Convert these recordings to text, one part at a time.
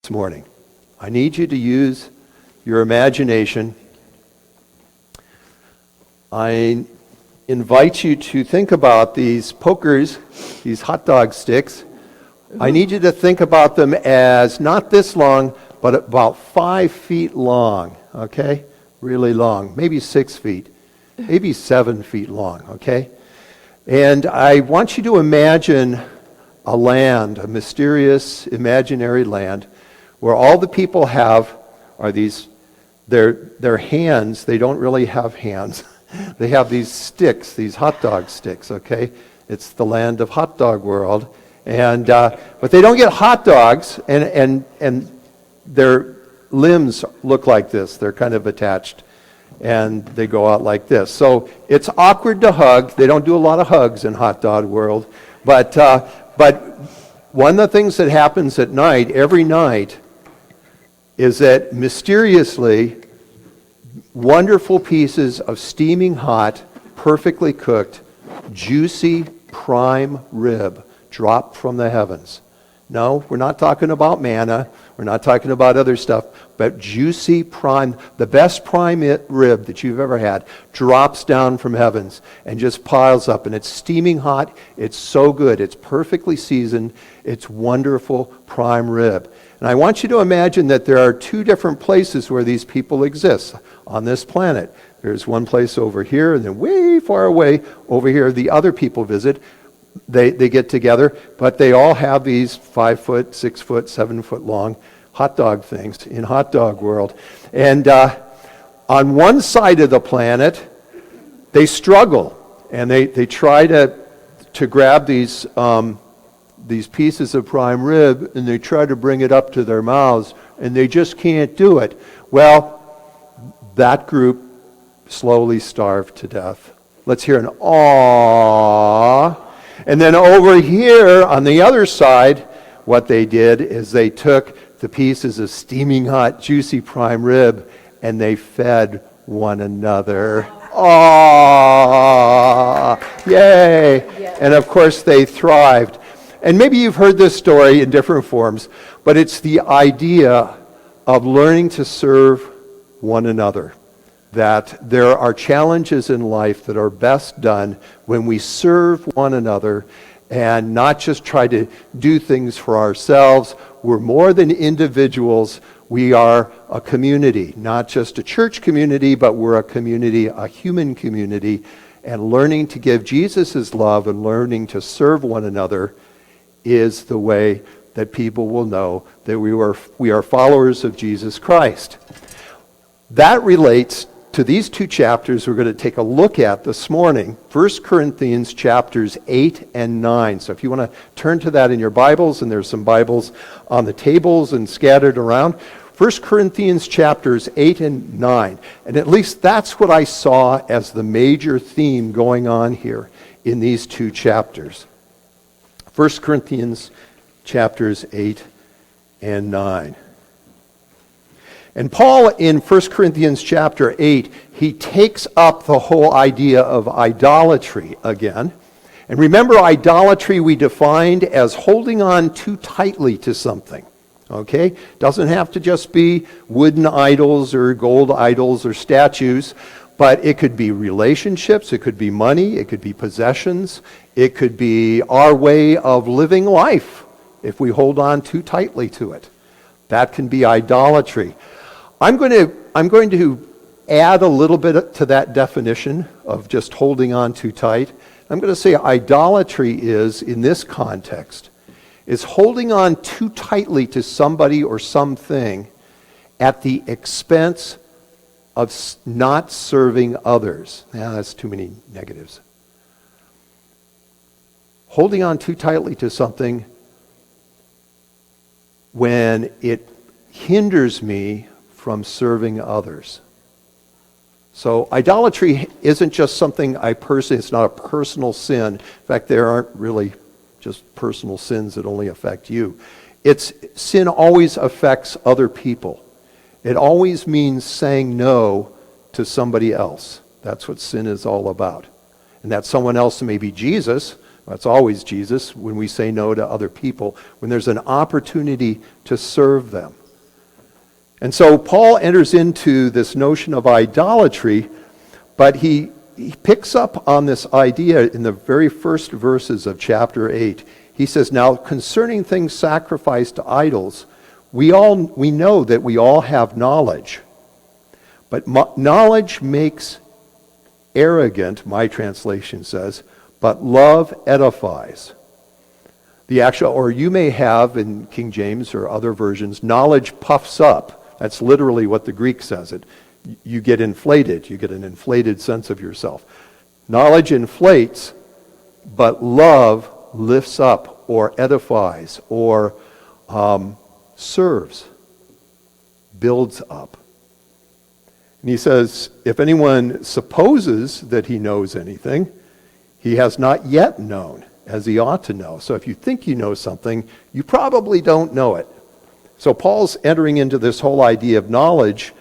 this morning. I need you to use your imagination. I invite you to think about these pokers, these hot dog sticks. I need you to think about them as not this long, but about 5 feet long, okay? Really long, maybe 6 feet, maybe 7 feet long, okay? And I want you to imagine a land, a mysterious, imaginary land, where all the people have are these, their hands, they don't really have hands. They have these sticks, these hot dog sticks, okay? It's the land of hot dog world. And but they don't get hot dogs, and their limbs look like this. They're kind of attached, and they go out like this. So it's awkward to hug. They don't do a lot of hugs in hot dog world. But one of the things that happens at night, every night, is that mysteriously, wonderful pieces of steaming hot, perfectly cooked, juicy prime rib drop from the heavens. No, we're not talking about manna. We're not talking about other stuff. But juicy prime, the best prime rib that you've ever had, drops down from heavens and just piles up. And it's steaming hot. It's so good. It's perfectly seasoned. It's wonderful prime rib. And I want you to imagine that there are 2 different places where these people exist on this planet. There's one place over here, and then way far away over here, the other people visit. They get together, but they all have these 5 foot, 6 foot, 7 foot long hot dog things in hot dog world. And on one side of the planet, they struggle, and they try to grab these pieces of prime rib, and they try to bring it up to their mouths, and they just can't do it. Well, that group slowly starved to death. Let's hear an aww. And then over here on the other side, what they did is they took the pieces of steaming hot, juicy prime rib, and they fed one another. Aww! Yay! And of course they thrived. And maybe you've heard this story in different forms, but it's the idea of learning to serve one another. That there are challenges in life that are best done when we serve one another and not just try to do things for ourselves. We're more than individuals. We are a community, not just a church community, but we're a community, a human community. And learning to give Jesus' love and learning to serve one another is the way that people will know that we are followers of Jesus Christ. That relates to these 2 chapters we're going to take a look at this morning, 1 Corinthians chapters 8 and 9. So if you want to turn to that in your Bibles, and there's some Bibles on the tables and scattered around, 1 Corinthians chapters 8 and 9. And at least that's what I saw as the major theme going on here in these 2 chapters. 1 Corinthians chapters 8 and 9. And Paul in 1 Corinthians chapter 8, he takes up the whole idea of idolatry again. And remember, idolatry we defined as holding on too tightly to something. Okay? Doesn't have to just be wooden idols or gold idols or statues, but it could be relationships, it could be money, it could be possessions, it could be our way of living life if we hold on too tightly to it. That can be idolatry. I'm going to add a little bit to that definition of just holding on too tight. I'm going to say idolatry is, in this context, is holding on too tightly to somebody or something at the expense of not serving others. Yeah, that's too many negatives. Holding on too tightly to something when it hinders me from serving others. So idolatry isn't just something it's not a personal sin. In fact, there aren't really just personal sins that only affect you. Sin always affects other people. It always means saying no to somebody else. That's what sin is all about. And that someone else may be Jesus, That's always Jesus when we say no to other people, when there's an opportunity to serve them. And so Paul enters into this notion of idolatry, but he picks up on this idea in the very first verses of chapter 8. He says, now concerning things sacrificed to idols, we know that we all have knowledge. But knowledge makes arrogant, my translation says, but love edifies. The actual, or you may have in King James or other versions, knowledge puffs up. That's literally what the Greek says. You get inflated. You get an inflated sense of yourself. Knowledge inflates, but love lifts up or edifies or serves, builds up. And he says, if anyone supposes that he knows anything, he has not yet known as he ought to know. So if you think you know something, you probably don't know it. So Paul's entering into this whole idea of knowledge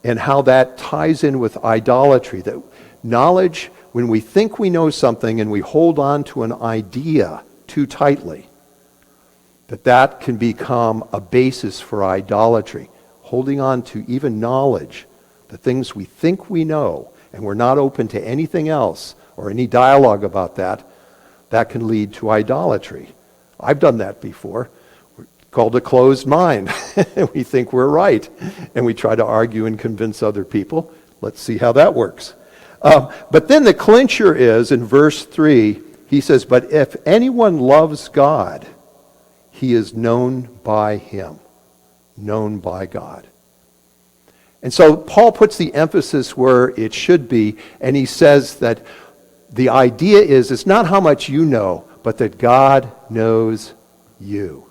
and how that ties in with idolatry. That knowledge, when we think we know something and we hold on to an idea too tightly, that can become a basis for idolatry. Holding on to even knowledge, the things we think we know, and we're not open to anything else or any dialogue about that can lead to idolatry. I've done that before. Called a closed mind. We think we're right, and we try to argue and convince other people. Let's see how that works. But then the clincher is, in verse 3, he says, but if anyone loves God, he is known by him, known by God. And so Paul puts the emphasis where it should be, and he says that the idea is, it's not how much you know, but that God knows you.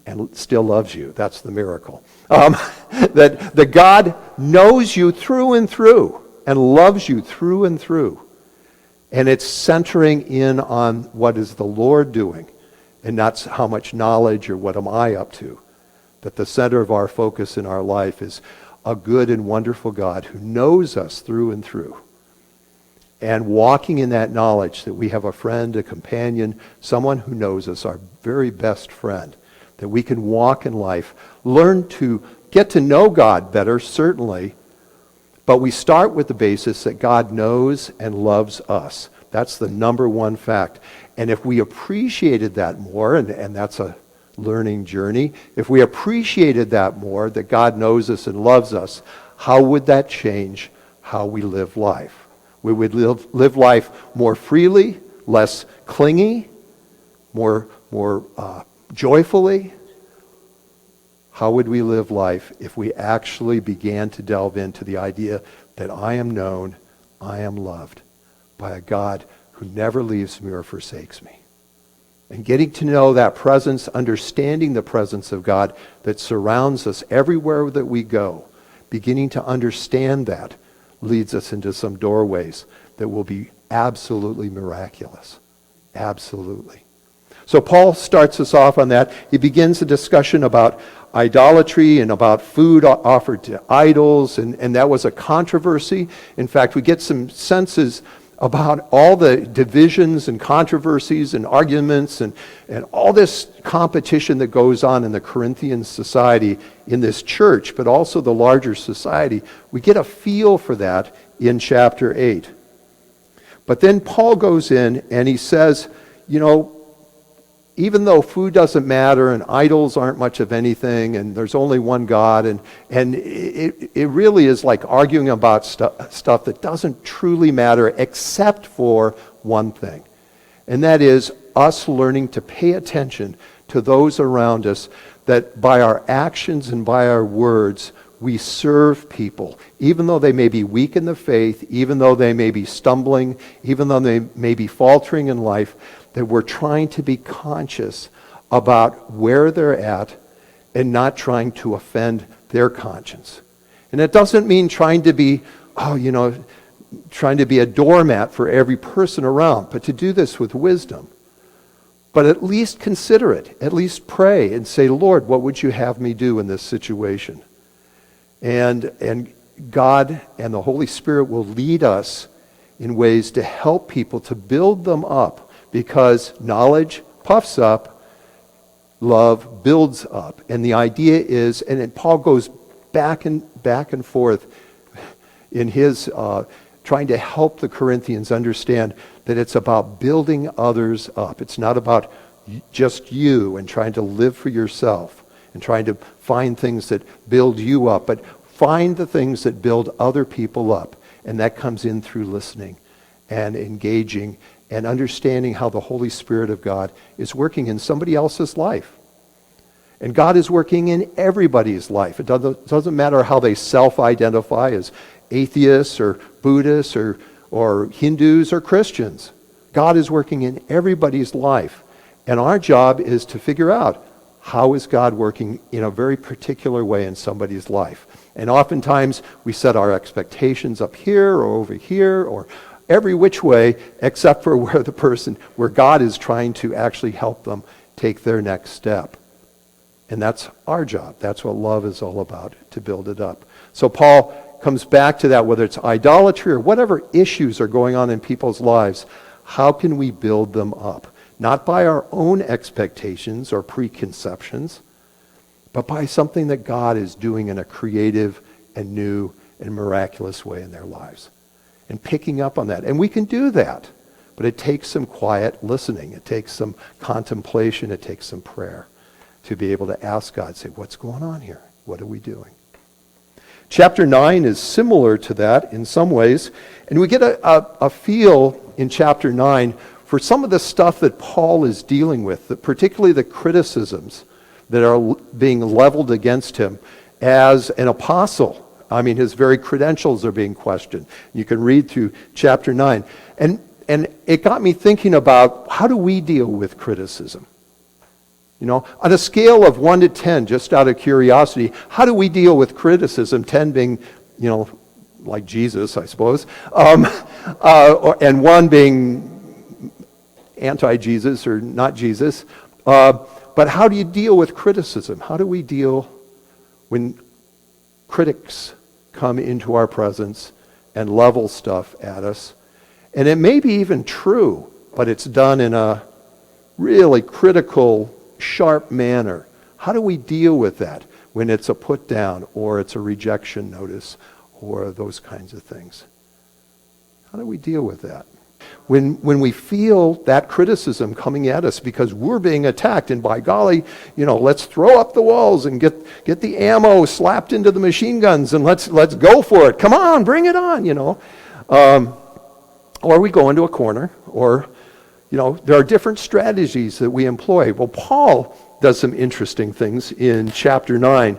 And still loves you. That's the miracle. That God knows you through and through and loves you through and through. And it's centering in on what is the Lord doing and not how much knowledge or what am I up to. That the center of our focus in our life is a good and wonderful God who knows us through and through. And walking in that knowledge that we have a friend, a companion, someone who knows us, our very best friend. That we can walk in life, learn to get to know God better, certainly, but we start with the basis that God knows and loves us. That's the number one fact. And if we appreciated that more, and that's a learning journey, if we appreciated that more, that God knows us and loves us, how would that change how we live life? We would live life more freely, less clingy, more joyfully. How would we live life if we actually began to delve into the idea that I am known, I am loved by a God who never leaves me or forsakes me? And getting to know that presence, understanding the presence of God that surrounds us everywhere that we go, beginning to understand that leads us into some doorways that will be absolutely miraculous. Absolutely. So Paul starts us off on that. He begins a discussion about idolatry and about food offered to idols, and that was a controversy. In fact, we get some senses about all the divisions and controversies and arguments and all this competition that goes on in the Corinthian society, in this church, but also the larger society. We get a feel for that in chapter 8. But then Paul goes in and he says, even though food doesn't matter and idols aren't much of anything and there's only one God, and it really is like arguing about stuff that doesn't truly matter except for one thing. And that is us learning to pay attention to those around us, that by our actions and by our words, we serve people, even though they may be weak in the faith, even though they may be stumbling, even though they may be faltering in life, that we're trying to be conscious about where they're at and not trying to offend their conscience. And it doesn't mean trying to be, trying to be a doormat for every person around, but to do this with wisdom. But at least consider it. At least pray and say, Lord, what would you have me do in this situation? And God and the Holy Spirit will lead us in ways to help people, to build them up, because knowledge puffs up, love builds up. And the idea is, and then Paul goes back and forth in his trying to help the Corinthians understand that it's about building others up. It's not about just you and trying to live for yourself and trying to find things that build you up, but find the things that build other people up. And that comes in through listening and engaging and understanding how the Holy Spirit of God is working in somebody else's life. And God is working in everybody's life. It doesn't matter how they self-identify as atheists or Buddhists or Hindus or Christians. God is working in everybody's life. And our job is to figure out, how is God working in a very particular way in somebody's life? And oftentimes we set our expectations up here or over here or every which way except for where God is trying to actually help them take their next step. And that's our job. That's what love is all about, to build it up. So Paul comes back to that, whether it's idolatry or whatever issues are going on in people's lives, how can we build them up? Not by our own expectations or preconceptions, but by something that God is doing in a creative and new and miraculous way in their lives. And picking up on that. And we can do that, but it takes some quiet listening. It takes some contemplation. It takes some prayer to be able to ask God, say, what's going on here? What are we doing? Chapter 9 is similar to that in some ways. And we get a feel in chapter 9 for some of the stuff that Paul is dealing with, particularly the criticisms that are being leveled against him as an apostle. I mean, his very credentials are being questioned. You can read through chapter 9. And it got me thinking about, how do we deal with criticism? You know, on a scale of 1 to 10, just out of curiosity, how do we deal with criticism? 10 being, like Jesus, I suppose, and 1 being anti-Jesus or not Jesus. But how do you deal with criticism? How do we deal when critics come into our presence and level stuff at us? And it may be even true, but it's done in a really critical, sharp manner. How do we deal with that when it's a put down or it's a rejection notice or those kinds of things? How do we deal with that? When we feel that criticism coming at us because we're being attacked, and by golly, let's throw up the walls and get the ammo slapped into the machine guns and let's go for it. Come on, bring it on, Or we go into a corner, or there are different strategies that we employ. Well, Paul does some interesting things in chapter 9.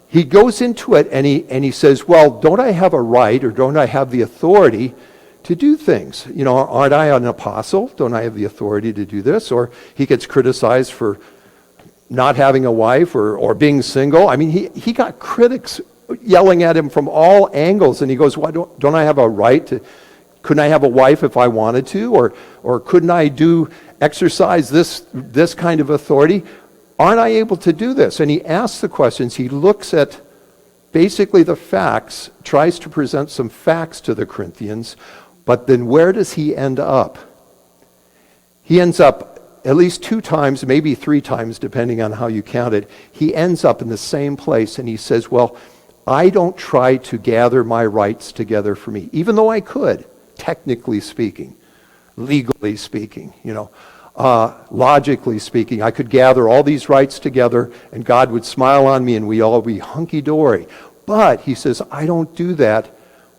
He goes into it and he says, well, don't I have a right or don't I have the authority to do things? Aren't I an apostle? Don't I have the authority to do this? Or he gets criticized for not having a wife or being single. I mean, he got critics yelling at him from all angles, and he goes, why don't I have a right to... Couldn't I have a wife if I wanted to? Or couldn't I exercise this kind of authority? Aren't I able to do this? And he asks the questions. He looks at basically the facts, tries to present some facts to the Corinthians, but then where does he end up? He ends up at least 2 times, maybe 3 times, depending on how you count it. He ends up in the same place, and he says, well, I don't try to gather my rights together for me, even though I could. Technically speaking, legally speaking, logically speaking, I could gather all these rights together and God would smile on me and we all be hunky-dory. But he says, I don't do that.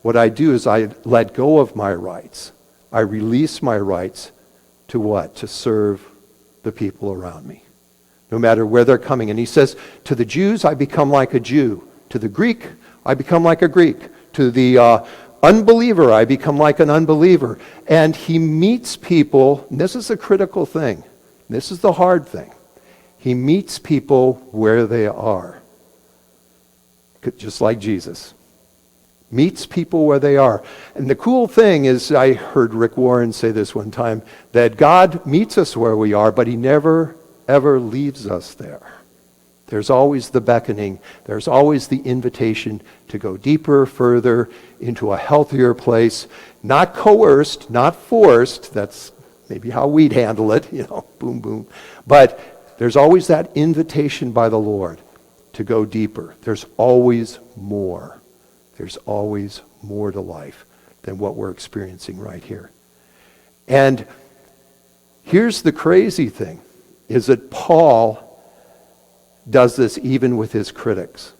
What I do is I let go of my rights. I release my rights to what? To serve the people around me, no matter where they're coming. And he says, to the Jews, I become like a Jew. To the Greek, I become like a Greek. To the unbeliever, I become like an unbeliever. And he meets people, and this is a critical thing. This is the hard thing. He meets people where they are. Just like Jesus. Meets people where they are. And the cool thing is, I heard Rick Warren say this one time, that God meets us where we are, but he never, ever leaves us there. There's always the beckoning. There's always the invitation to go deeper, further, into a healthier place. Not coerced, not forced. That's maybe how we'd handle it, boom, boom. But there's always that invitation by the Lord to go deeper. There's always more. There's always more to life than what we're experiencing right here. And here's the crazy thing, is that Paul does this even with his critics.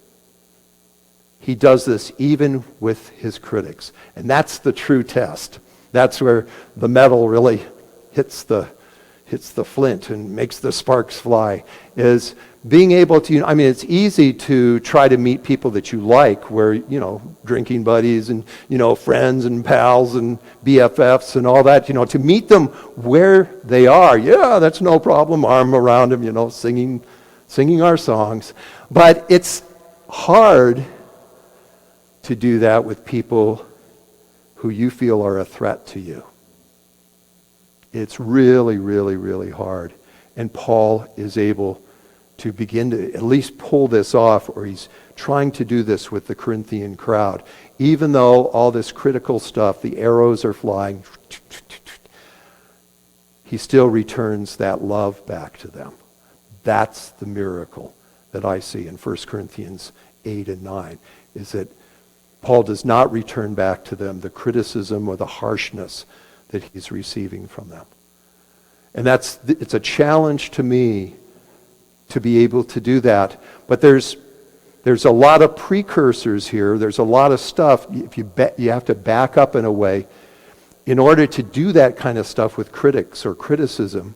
He does this even with his critics. And that's the true test. That's where the metal really hits the flint and makes the sparks fly, is being able to, it's easy to try to meet people that you like, where, drinking buddies and, friends and pals and BFFs and all that, to meet them where they are. Yeah, that's no problem. Arm around them, singing our songs. But it's hard to do that with people who you feel are a threat to you. It's really, really, really hard. And Paul is able to begin to at least pull this off, or he's trying to do this with the Corinthian crowd. Even though all this critical stuff, the arrows are flying, he still returns that love back to them. That's the miracle that I see in 1 Corinthians 8 and 9, is that Paul does not return back to them the criticism or the harshness that he's receiving from them. And it's a challenge to me to be able to do that. But there's a lot of precursors here. There's a lot of stuff. If you have to back up in a way in order to do that kind of stuff with critics or criticism.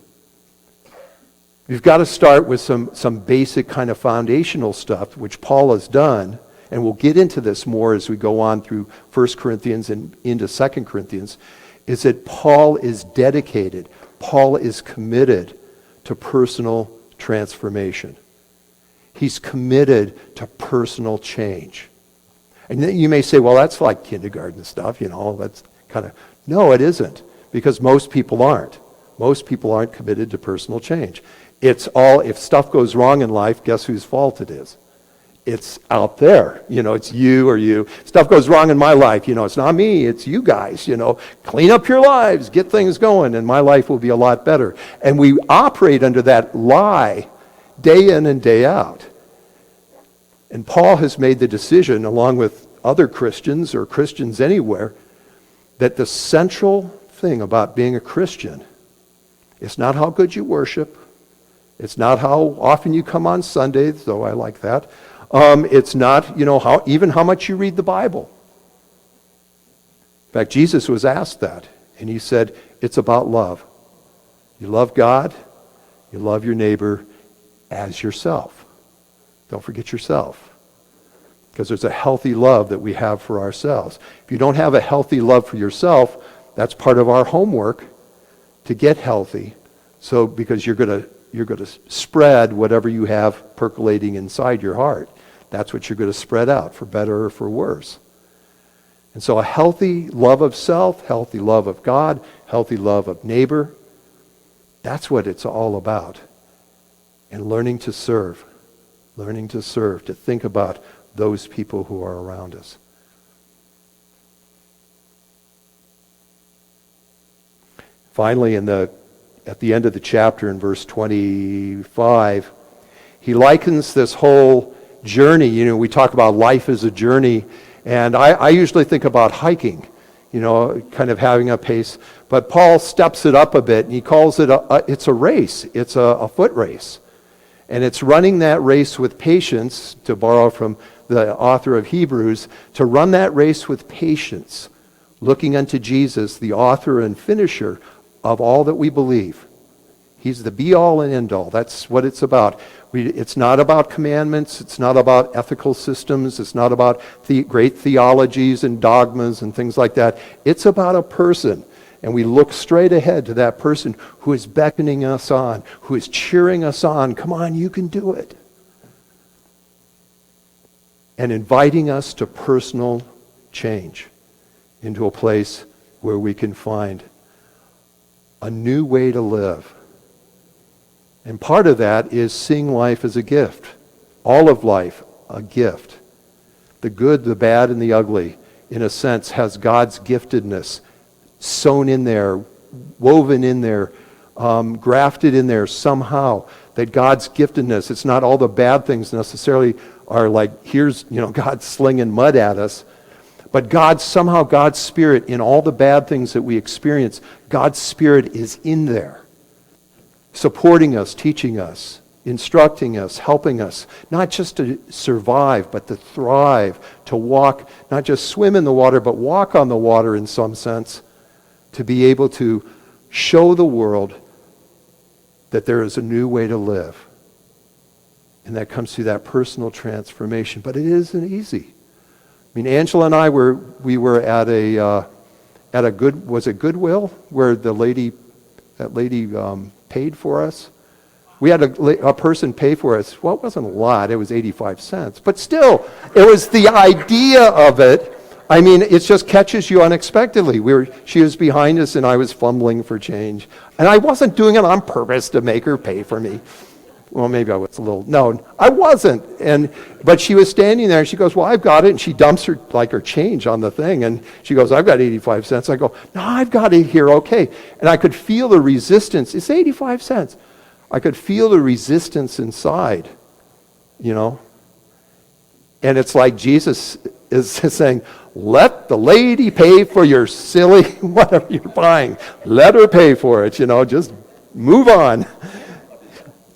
You've got to start with some basic kind of foundational stuff, which Paul has done. And we'll get into this more as we go on through 1 Corinthians and into 2 Corinthians, is that Paul is dedicated. Paul is committed to personal transformation. He's committed to personal change. And then you may say, well, that's like kindergarten stuff, that's kind of... No, it isn't, because most people aren't. Most people aren't committed to personal change. It's all, if stuff goes wrong in life, guess whose fault it is? It's out there. It's you or you. Stuff goes wrong in my life. It's not me. It's you guys. Clean up your lives. Get things going, and my life will be a lot better. And we operate under that lie day in and day out. And Paul has made the decision, along with other Christians or Christians anywhere, that the central thing about being a Christian is not how good you worship. It's not how often you come on Sundays, though I like that. It's not, how much you read the Bible. In fact, Jesus was asked that, and he said, it's about love. You love God, you love your neighbor as yourself. Don't forget yourself. Because there's a healthy love that we have for ourselves. If you don't have a healthy love for yourself, that's part of our homework to get healthy. So, because you're going to spread whatever you have percolating inside your heart. That's what you're going to spread out, for better or for worse. And so a healthy love of self, healthy love of God, healthy love of neighbor, that's what it's all about. And learning to serve, to think about those people who are around us. Finally, at the end of the chapter in verse 25, he likens this whole journey. We talk about life as a journey, and I usually think about hiking, kind of having a pace. But Paul steps it up a bit, and he calls it it's a race. It's a foot race. And it's running that race with patience, to borrow from the author of Hebrews, to run that race with patience, looking unto Jesus, the author and finisher of all that we believe. He's the be-all and end-all. That's what it's about. It's not about commandments. It's not about ethical systems. It's not about great theologies and dogmas and things like that. It's about a person. And we look straight ahead to that person who is beckoning us on, who is cheering us on. Come on, you can do it. And inviting us to personal change, into a place where we can find a new way to live. And part of that is seeing life as a gift. All of life, a gift. The good, the bad, and the ugly, in a sense, has God's giftedness sewn in there woven in there, grafted in there somehow, that God's giftedness, it's not all the bad things necessarily are like, here's, God slinging mud at us. But somehow God's Spirit, in all the bad things that we experience, God's Spirit is in there, supporting us, teaching us, instructing us, helping us, not just to survive, but to thrive, to walk, not just swim in the water, but walk on the water in some sense, to be able to show the world that there is a new way to live. And that comes through that personal transformation. But it isn't easy. I mean, Angela and I were at a Goodwill, where that lady paid for us. We had a person pay for us. Well, it wasn't a lot. It was 85 cents. But still, it was the idea of it. I mean, it just catches you unexpectedly. She was behind us, and I was fumbling for change. And I wasn't doing it on purpose to make her pay for me. Well, maybe I was a little, no, I wasn't. But she was standing there, and she goes, well, I've got it. And she dumps her change on the thing. And she goes, I've got 85 cents. I go, no, I've got it here, okay. And I could feel the resistance. It's 85 cents. I could feel the resistance inside, And it's like Jesus is saying, let the lady pay for your silly, whatever you're buying. Let her pay for it, just move on.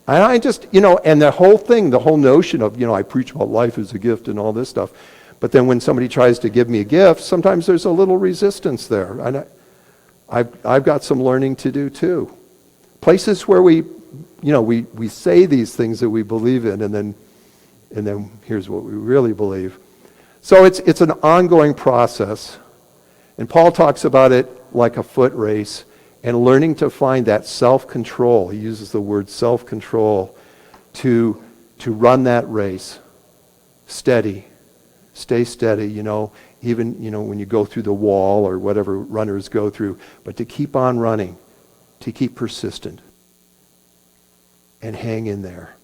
And I just, and the whole thing, the whole notion of, I preach about life as a gift and all this stuff. But then when somebody tries to give me a gift, sometimes there's a little resistance there. And I've got some learning to do too. Places where we say these things that we believe in, and then here's what we really believe. So it's an ongoing process. And Paul talks about it like a foot race. And learning to find that self-control, he uses the word self-control, to run that race. Steady. Stay steady, even, when you go through the wall or whatever runners go through. But to keep on running, to keep persistent. And hang in there.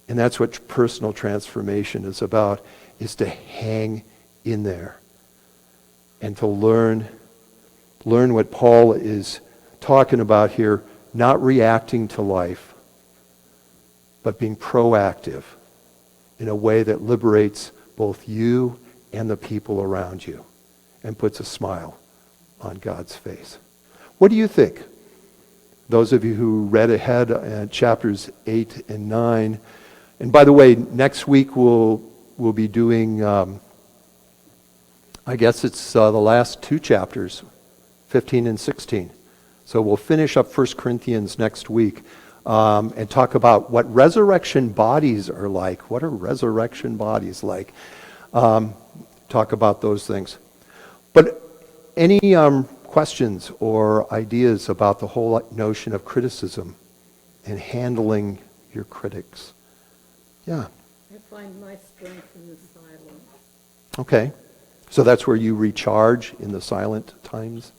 And that's what personal transformation is about, is to hang in there. And to learn what Paul is talking about here, not reacting to life, but being proactive in a way that liberates both you and the people around you and puts a smile on God's face. What do you think? Those of you who read ahead at chapters 8 and 9. And by the way, next week we'll be doing, I guess it's the last two chapters, 15 and 16. So we'll finish up 1 Corinthians next week and talk about what resurrection bodies are like. What are resurrection bodies like? Talk about those things. But any questions or ideas about the whole notion of criticism and handling your critics? Yeah. I find my strength in the silence. Okay. So that's where you recharge, in the silent times?